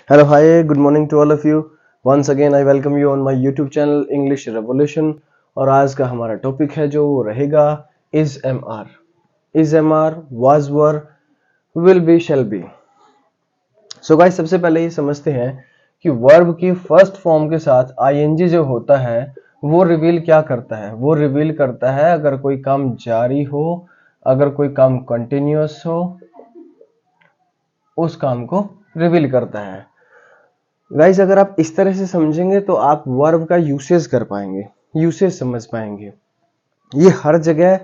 Hello, hi, good morning to all of you. Once again, I welcome you on my YouTube channel English Revolution. और आज का हमारा topic है जो रहेगा is MR. Is MR, was were, will be, shall be. So guys, सबसे पहले ये समझते हैं कि वर्ब की फर्स्ट फॉर्म के साथ ing जो होता है वो रिवील क्या करता है। वो रिवील करता है अगर कोई काम जारी हो, अगर कोई काम कंटिन्यूअस हो, उस काम को रिवील करता है। गाइस, अगर आप इस तरह से समझेंगे तो आप वर्ब का यूसेज कर पाएंगे, यूसेज समझ पाएंगे। ये हर जगह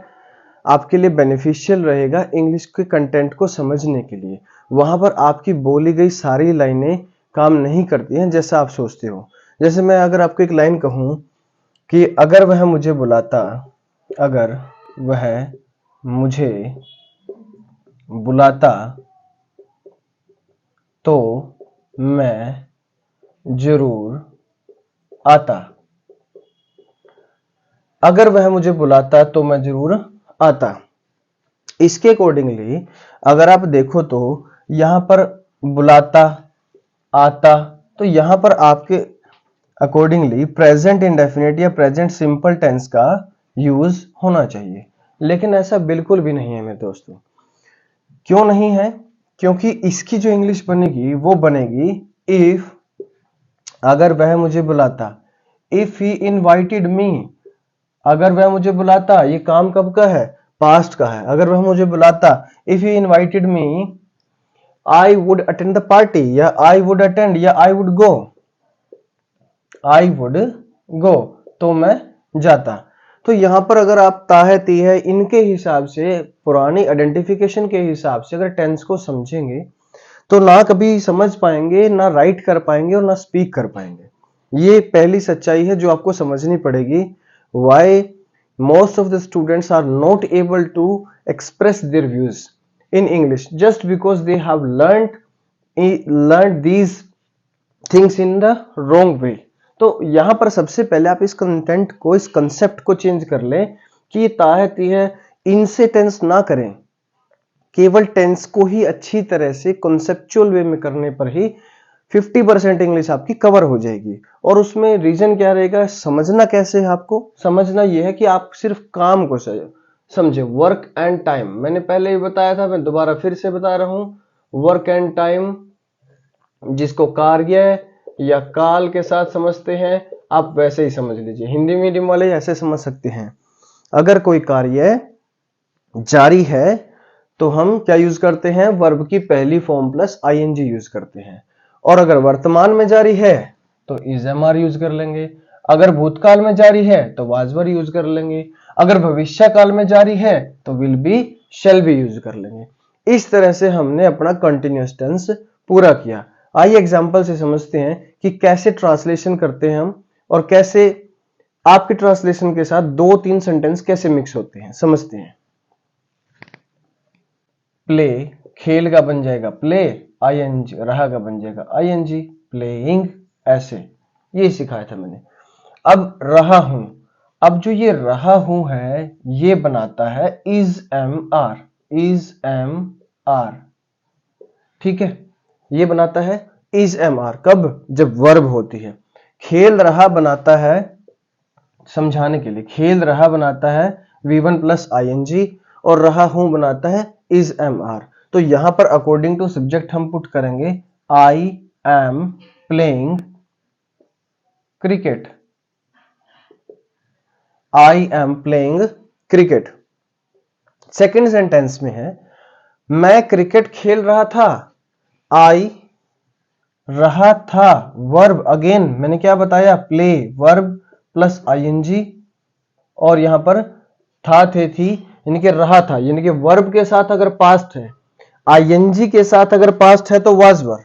आपके लिए बेनिफिशियल रहेगा इंग्लिश के कंटेंट को समझने के लिए। वहां पर आपकी बोली गई सारी लाइनें काम नहीं करती हैं जैसा आप सोचते हो। जैसे मैं अगर आपको एक लाइन कहूं कि अगर वह मुझे बुलाता, अगर वह मुझे बुलाता तो मैं जरूर आता। अगर वह मुझे बुलाता तो मैं जरूर आता। इसके अकॉर्डिंगली अगर आप देखो तो यहां पर बुलाता, आता, तो यहां पर आपके अकॉर्डिंगली प्रेजेंट इंडेफिनिट या प्रेजेंट सिंपल टेंस का यूज होना चाहिए, लेकिन ऐसा बिल्कुल भी नहीं है मेरे दोस्तों। क्यों नहीं है? क्योंकि इसकी जो इंग्लिश बनेगी वो बनेगी इफ, अगर वह मुझे बुलाता, इफ ही इनवाइटेड मी। अगर वह मुझे बुलाता, ये काम कब का है? पास्ट का है। अगर वह मुझे बुलाता, if he invited me, I would attend the party, या आई वुड अटेंड, या I would go, I would go, तो मैं जाता। तो यहां पर अगर आप ता है, ती है, इनके हिसाब से, पुरानी आइडेंटिफिकेशन के हिसाब से अगर टेंस को समझेंगे तो ना कभी समझ पाएंगे, ना राइट कर पाएंगे और ना स्पीक कर पाएंगे। ये पहली सच्चाई है जो आपको समझनी पड़ेगी। Why most of the students are not able to express their views in English just because they have learned these things in the wrong way। तो यहां पर सबसे पहले आप इस कंटेंट को, इस कंसेप्ट को चेंज कर लें कि ये ता है, ती है, इनसे टेंस ना करें। केवल टेंस को ही अच्छी तरह से कॉन्सेप्चुअल वे में करने पर ही 50% इंग्लिश आपकी कवर हो जाएगी। और उसमें रीजन क्या रहेगा? समझना कैसे है आपको? समझना यह है कि आप सिर्फ काम को समझे। वर्क एंड टाइम, मैंने पहले ही बताया था, मैं दोबारा फिर से बता रहा हूं। वर्क एंड टाइम जिसको कार्य या काल के साथ समझते हैं, आप वैसे ही समझ लीजिए। हिंदी मीडियम वाले ऐसे समझ सकते हैं। अगर कोई कार्य जारी है तो हम क्या यूज करते हैं? वर्ब की पहली फॉर्म प्लस आईएनजी यूज करते हैं। और अगर वर्तमान में जारी है तो इज एमआर यूज कर लेंगे। अगर भूतकाल में जारी है तो वाज वर यूज कर लेंगे। अगर भविष्य काल में जारी है तो will be, shall B use कर लेंगे। इस तरह से हमने अपना कंटिन्यूअस टेंस पूरा किया। आइए एग्जांपल से समझते हैं कि कैसे ट्रांसलेशन करते हैं हम, और कैसे आपके ट्रांसलेशन के साथ 2-3 सेंटेंस कैसे मिक्स होते हैं, समझते हैं। प्ले, खेल का बन जाएगा प्ले, आईएनजी। रहा का बन जाएगा आईएनजी, प्लेइंग, ऐसे। ये सिखाया था मैंने। अब रहा हूं, अब जो ये रहा हूं है ये बनाता है is am are, is am are, ठीक है। ये बनाता है इज एम आर कब? जब वर्ब होती है। खेल रहा बनाता है, समझाने के लिए, खेल रहा बनाता है V1 प्लस आईएनजी, और रहा हूं बनाता है इज एम आर। तो यहां पर अकॉर्डिंग टू सब्जेक्ट हम पुट करेंगे आई am playing cricket, I am playing cricket. Second sentence में है मैं क्रिकेट खेल रहा था, आई रहा था, वर्ब अगेन मैंने क्या बताया? प्ले, वर्ब प्लस आईएनजी, और यहां पर था, थे, थी, यानी कि रहा था, यानी कि वर्ब के साथ अगर पास्ट है, आईएनजी के साथ अगर पास्ट है तो वाज वर,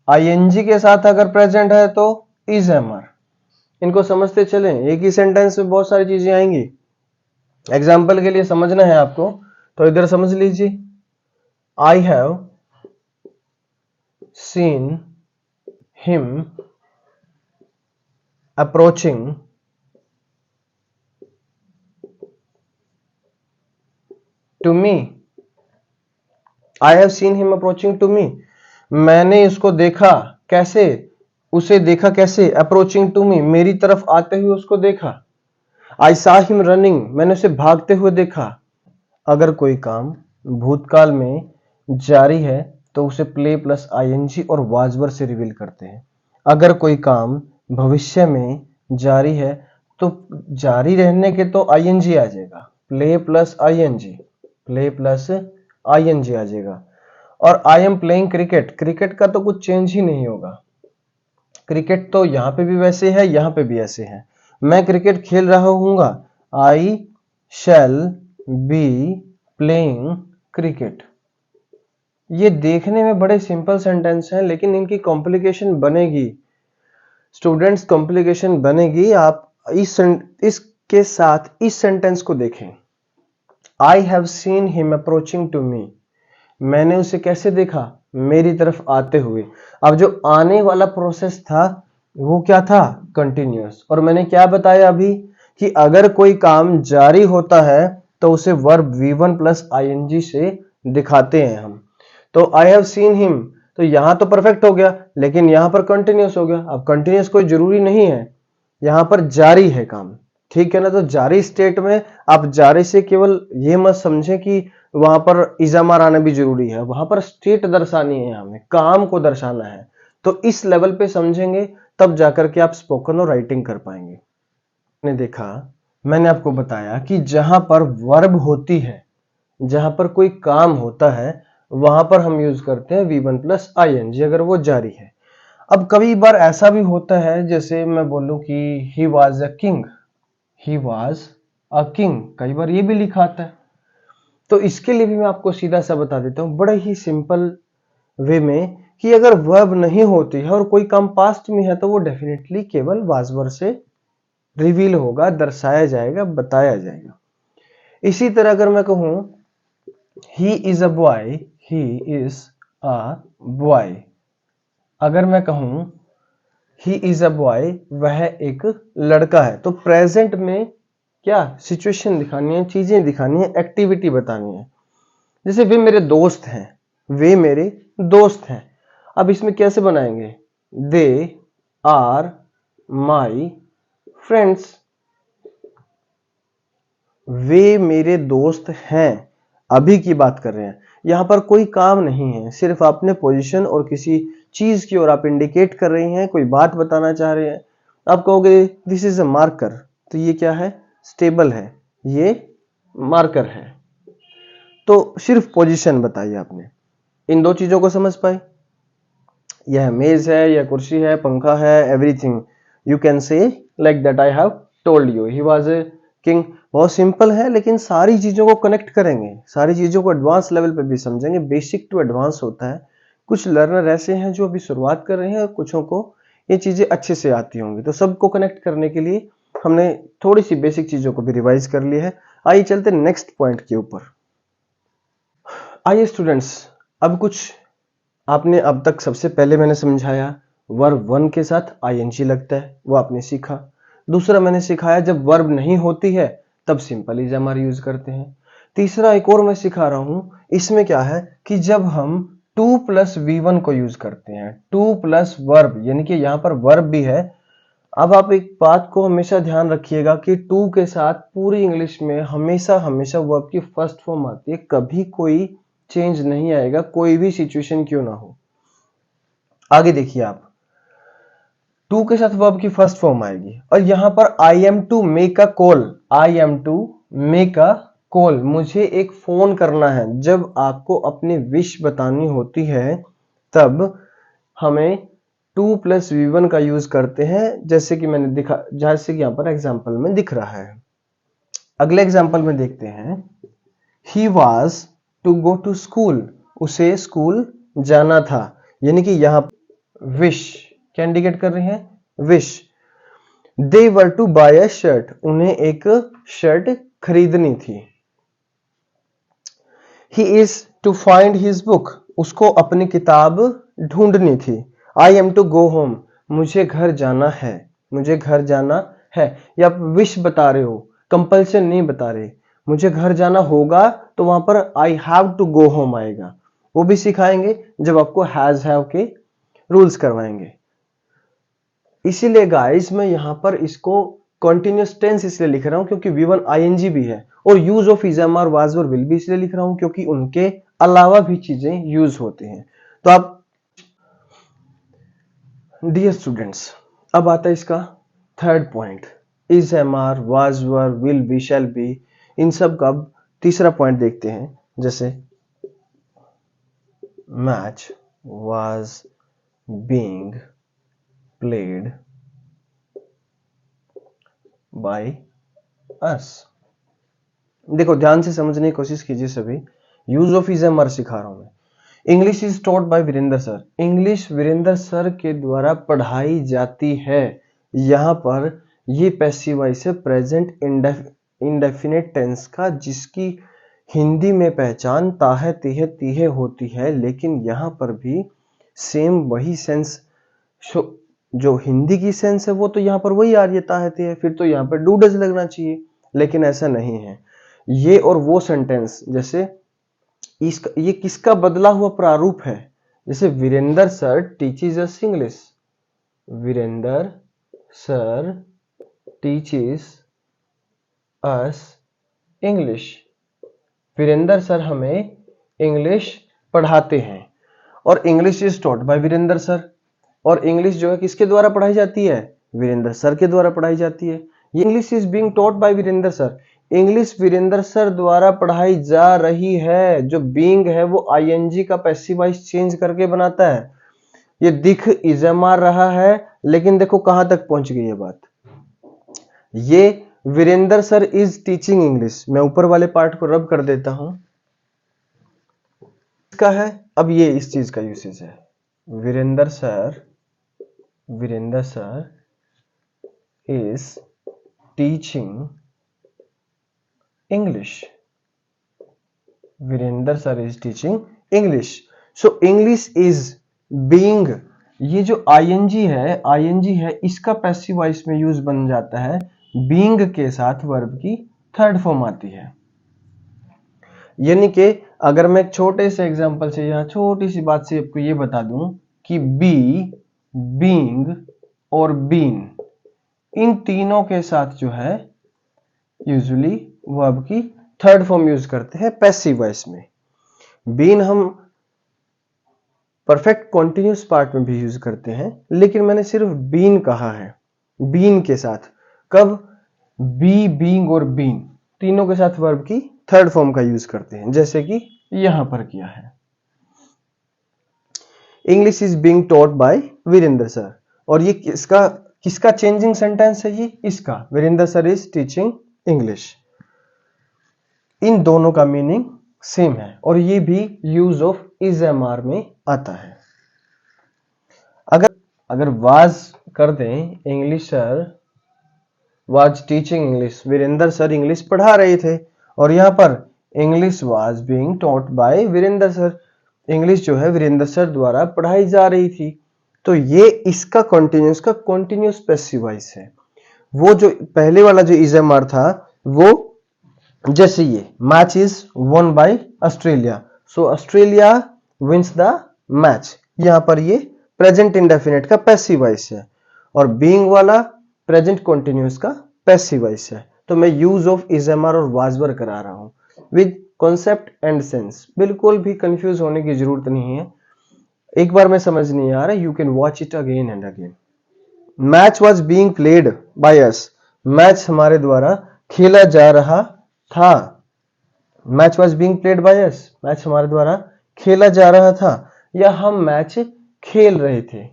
आईएनजी के साथ अगर प्रेजेंट है तो इज एमआर। इनको समझते चलें, एक ही सेंटेंस में बहुत सारी चीजें आएंगी। एग्जाम्पल के लिए समझना है आपको तो इधर समझ लीजिए। I have seen him approaching to me, I have seen him approaching to me, मैंने इसको देखा कैसे? उसे देखा कैसे? अप्रोचिंग टू मी, मेरी तरफ आते हुए उसको देखा। आई सा हिम रनिंग, मैंने उसे भागते हुए देखा। अगर कोई काम भूतकाल में जारी है तो उसे प्ले प्लस आईएनजी और वाज वर्ब से रिवील करते हैं। अगर कोई काम भविष्य में जारी है तो जारी रहने के तो आईएनजी आ जाएगा, play plus ING, play plus ING आ जाएगा। और I am playing cricket, cricket का तो कुछ चेंज ही नहीं होगा, क्रिकेट तो यहां पे भी वैसे है, यहां पे भी ऐसे है। मैं क्रिकेट खेल रहा हूँगा, आई शैल बी प्लेइंग क्रिकेट। ये देखने में बड़े सिंपल सेंटेंस हैं, लेकिन इनकी कॉम्प्लिकेशन बनेगी स्टूडेंट्स, कॉम्प्लिकेशन बनेगी। आप इसके साथ इस सेंटेंस को देखें, I have seen him approaching to me, मैंने उसे कैसे देखा? मेरी तरफ आते हुए। अब जो आने वाला प्रोसेस था वो क्या था? कंटिन्यूअस। और मैंने क्या बताया अभी कि अगर कोई काम जारी होता है तो उसे वर्ब V1 प्लस आईएनजी से दिखाते हैं हम। तो आई हैव सीन हिम, तो यहां तो परफेक्ट हो गया, लेकिन यहां पर कंटिन्यूअस हो गया। अब कंटिन्यूअस कोई जरूरी नहीं है, यहां पर जारी है काम, ठीक है ना। तो जारी स्टेट में आप जारी से केवल ये मत समझे कि वहां पर इजामार आना भी जरूरी है, वहां पर स्टेट दर्शानी है, हमें काम को दर्शाना है। तो इस लेवल पे समझेंगे तब जाकर के आप स्पोकन और राइटिंग कर पाएंगे। आपने देखा, मैंने आपको बताया कि जहां पर वर्ब होती है, जहां पर कोई काम होता है, वहां पर हम यूज करते हैं V1 प्लस आईएनजी अगर वो जारी है। अब कभी बार ऐसा भी होता है, जैसे मैं बोलूं कि he was a king, he was a king, कई बार ये भी लिखा आता है। तो इसके लिए भी मैं आपको सीधा सा बता देता हूं बड़े ही सिंपल वे में कि अगर वर्ब नहीं होती है और कोई काम पास्ट में है तो वो डेफिनेटली केवल वाज वर्ब से रिवील होगा, दर्शाया जाएगा, बताया जाएगा। इसी तरह अगर मैं कहूं he is a boy, he is a boy, अगर मैं कहूं ही इज अ बॉय, वह एक लड़का है, तो प्रेजेंट में क्या सिचुएशन दिखानी है, चीजें दिखानी है, एक्टिविटी बतानी है। जैसे वे मेरे दोस्त हैं, वे मेरे दोस्त हैं। अब इसमें कैसे बनाएंगे? दे आर माई फ्रेंड्स, वे मेरे दोस्त हैं, अभी की बात कर रहे हैं। यहां पर कोई काम नहीं है, सिर्फ आपने पोजीशन और किसी चीज की ओर आप इंडिकेट कर रही हैं, कोई बात बताना चाह रहे हैं। आप कहोगे दिस इज अ मार्कर, तो ये क्या है? स्टेबल है, ये मार्कर है। तो सिर्फ पोजीशन बताई आपने, इन दो चीजों को समझ पाए? यह मेज है, यह कुर्सी है, पंखा है, everything you can say like that I have told you he was a king. बहुत सिंपल है, लेकिन सारी चीजों को कनेक्ट करेंगे, सारी चीजों को एडवांस लेवल पे भी समझेंगे। बेसिक टू एडवांस होता है। कुछ लर्नर ऐसे हैं जो अभी शुरुआत कर रहे हैं और कुछों को ये चीजें अच्छे से आती होंगी। तो सबको कनेक्ट करने के लिए हमने थोड़ी सी बेसिक चीजों को भी रिवाइज कर लिया है। आइए चलते नेक्स्ट पॉइंट के ऊपर। आइए स्टूडेंट्स, अब कुछ आपने अब तक सबसे पहले मैंने समझाया वर्ब वन के साथ आईएनजी लगता है, वो आपने सीखा। दूसरा मैंने सिखाया जब वर्ब नहीं होती है तब सिंपल इजामार यूज करते हैं। तीसरा एक और मैं सिखा रहा हूं, इसमें क्या है कि जब हम 2 प्लस V1 को यूज करते हैं, 2 प्लस वर्ब, यानी कि यहां पर वर्ब भी है। अब आप एक बात को हमेशा ध्यान रखिएगा कि 2 के साथ पूरी इंग्लिश में हमेशा हमेशा वर्ब की फर्स्ट फॉर्म आती है, कभी कोई चेंज नहीं आएगा, कोई भी सिचुएशन क्यों ना हो। आगे देखिए आप, 2 के साथ वर्ब की फर्स्ट फॉर्म आएगी और यहां पर I am to make a call, I am to make a call, मुझे एक फोन करना है। जब आपको अपनी विश बतानी होती है तब हमें 2 प्लस V1 का यूज करते हैं, जैसे कि मैंने दिखा, जैसे कि यहां पर एग्जाम्पल में दिख रहा है। अगले एग्जाम्पल में देखते हैं, he was to go to school, उसे स्कूल जाना था, यानी कि यहां विश क्या इंडिकेट कर रही है? Wish. They were to buy a shirt, उन्हें एक शर्ट खरीदनी थी। He is to find his book, उसको अपनी किताब ढूंढनी थी। I am to go home, मुझे घर जाना है, मुझे घर जाना है। या आप विश बता रहे हो, कंपल्सन नहीं बता रहे। मुझे घर जाना होगा तो वहां पर I have to go home आएगा, वो भी सिखाएंगे जब आपको हैज हैव के रूल्स करवाएंगे। इसीलिए गाइस मैं यहां पर इसको कंटिन्यूअस टेंस इसलिए लिख रहा हूं क्योंकि V1 ING भी है, और use of is am are was were will भी इसलिए लिख रहा हूं क्योंकि उनके अलावा भी चीजें यूज होती हैं। तो आप डियर स्टूडेंट्स, अब आता है इसका third point, is am are was were will be shall be, इन सब का अब तीसरा पॉइंट देखते हैं। जैसे match was being played by us. देखो ध्यान से समझने की कोशिश कीजिए सभी, use of is am are सिखा रहा हूं मैं। English is taught by Virendra sir, English Virendra sir के द्वारा पढ़ाई जाती है। यहां पर ये पैसिव वॉइस है प्रेजेंट इंडेफिनिट टेंस का, जिसकी हिंदी में पहचान ताहे तिहे तिहे होती है, लेकिन यहां पर भी सेम वही सेंस, जो हिंदी की सेंस है वो तो यहां पर वही आ रही है ताहे तिहे, फिर तो यहां पर डू डज लगना चाहिए, लेकिन ऐसा नहीं है। ये और वो सेंटेंस, जैसे इसका ये किसका बदला हुआ प्रारूप है, जैसे Virendra sir teaches us English, Virendra sir teaches us English, Virendra sir हमें इंग्लिश पढ़ाते हैं, और English is taught by Virendra sir, और इंग्लिश जो है किसके द्वारा पढ़ाई जाती है, वीरेंद्र सर के द्वारा पढ़ाई जाती है। ये English is being taught by Virendra sir, English Virendra sir द्वारा पढ़ाई जा रही है। जो बीइंग है वो आईएनजी का पैसिव वॉइस चेंज करके बनाता है। ये दिख इजमार रहा है, लेकिन देखो कहां तक पहुंच गई ये बात। ये Virendra sir is teaching English, मैं ऊपर वाले पार्ट को रब कर देता हूं, इसका है। अब ये इस चीज का यूसेज है, Virendra sir is teaching English, Virendra sir is teaching English. So English is being, ये जो आईएनजी है इसका पैसिव वॉइस में यूज बन जाता है, बीइंग के साथ वर्ब की थर्ड फॉर्म आती है। यानी कि अगर मैं एक छोटे से एग्जांपल से, यहां छोटी सी बात से आपको ये बता दूं कि बी, बीइंग और बीन, इन तीनों के साथ जो है यूजुअली वर्ब की थर्ड फॉर्म यूज करते हैं पैसिव वॉइस में। बीन हम परफेक्ट कॉन्टिन्यूस पार्ट में भी यूज करते हैं, लेकिन मैंने सिर्फ बीन कहा है, बीन के साथ। कब? बी, बीइंग और बीन तीनों के साथ वर्ब की थर्ड फॉर्म का यूज करते हैं, जैसे कि यहां पर किया है। English is being taught by Virendra sir, और ये किसका चेंजिंग सेंटेंस है, ये इसका, Virendra sir is teaching English. इन दोनों का मीनिंग सेम है, और ये भी use of is am are में आता है। अगर वाज कर दें, English sir was teaching English, Virendra sir English पढ़ा रहे थे, और यहां पर English was being taught by Virendra sir, English जो है वीरेंद्र सर द्वारा पढ़ाई जा रही थी, तो ये इसका कॉन्टिन्यूस पैसिव वॉइस है। वो जो पहले वाला जो इज एम आर था, वो जैसे ये match is won by Australia, so Australia wins the match, यहां पर ये प्रेजेंट इंडेफिनिट का पैसिव वॉइस है, और बीइंग वाला प्रेजेंट कॉन्टिन्यूस का पैसिव वॉइस है। तो मैं use of is am are और वाज वर करा रहा हूं विद कॉन्सेप्ट एंड सेंस, बिल्कुल भी कंफ्यूज होने की जरूरत नहीं है। एक बार में समझ नहीं आ रहा, you can watch it again and again. Match was being played by us, match हमारे द्वारा खेला जा रहा था। Match was being played by us, match हमारे द्वारा खेला जा रहा था, या हम मैच खेल रहे थे।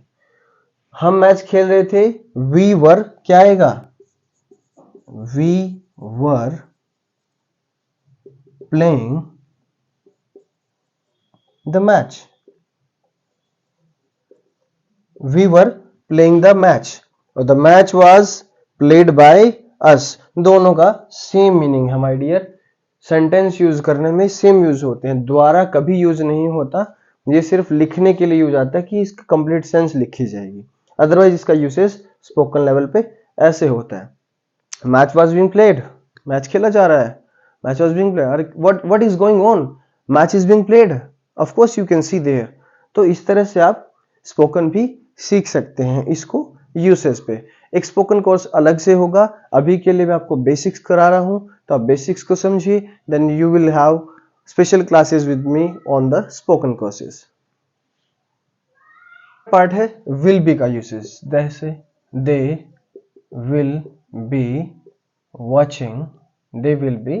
हम मैच खेल रहे थे, वी वर क्या आएगा, we were playing the match, we were playing the match, और the match was played by us. दोनों का सेम मीनिंग है माय डियर, सेंटेंस यूज करने में सेम यूज होते हैं, द्वारा कभी यूज नहीं होता, ये सिर्फ लिखने के लिए यूज आता है कि इसका कंप्लीट सेंस लिखी जाएगी, अदरवाइज इसका यूसेज स्पोकन लेवल पे ऐसे होता है। Match was being played, match खेला जा रहा है, match was being played, what is going on, match is being played, of course you can see there. तो इस तरह से आप स्पोकन भी सीख सकते हैं इसको यूसेज पे। एक स्पोकन कोर्स अलग से होगा, अभी के लिए मैं आपको बेसिक्स करा रहा हूं, तो आप बेसिक्स को समझिए, then you will have special classes with me on the spoken courses. Part है विल बी का यूसेज, जैसे they will be watching, they will be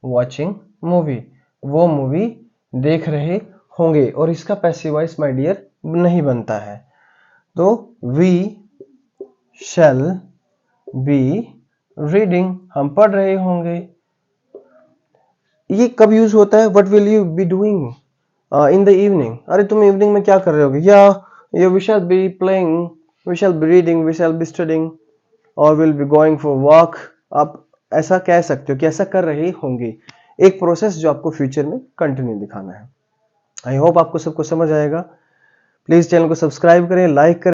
watching movie, वो मूवी देख रहे होंगे, और इसका पैसिव वॉइस माय डियर नहीं बनता है, तो वी शैल बी रीडिंग, हम पढ़ रहे होंगे। ये कब यूज होता है, what will you be doing in the evening, अरे तुम इवनिंग में क्या कर रहे होगे, या we shall be playing, we shall be reading, we shall be studying, और will be going for walk. आप ऐसा कह सकते हो कि ऐसा कर रहे होंगे, एक प्रोसेस जो आपको फ्यूचर में कंटिन्यू दिखाना है। आई होप आपको सबको समझ आएगा। प्लीज चैनल को सब्सक्राइब करें, लाइक करें।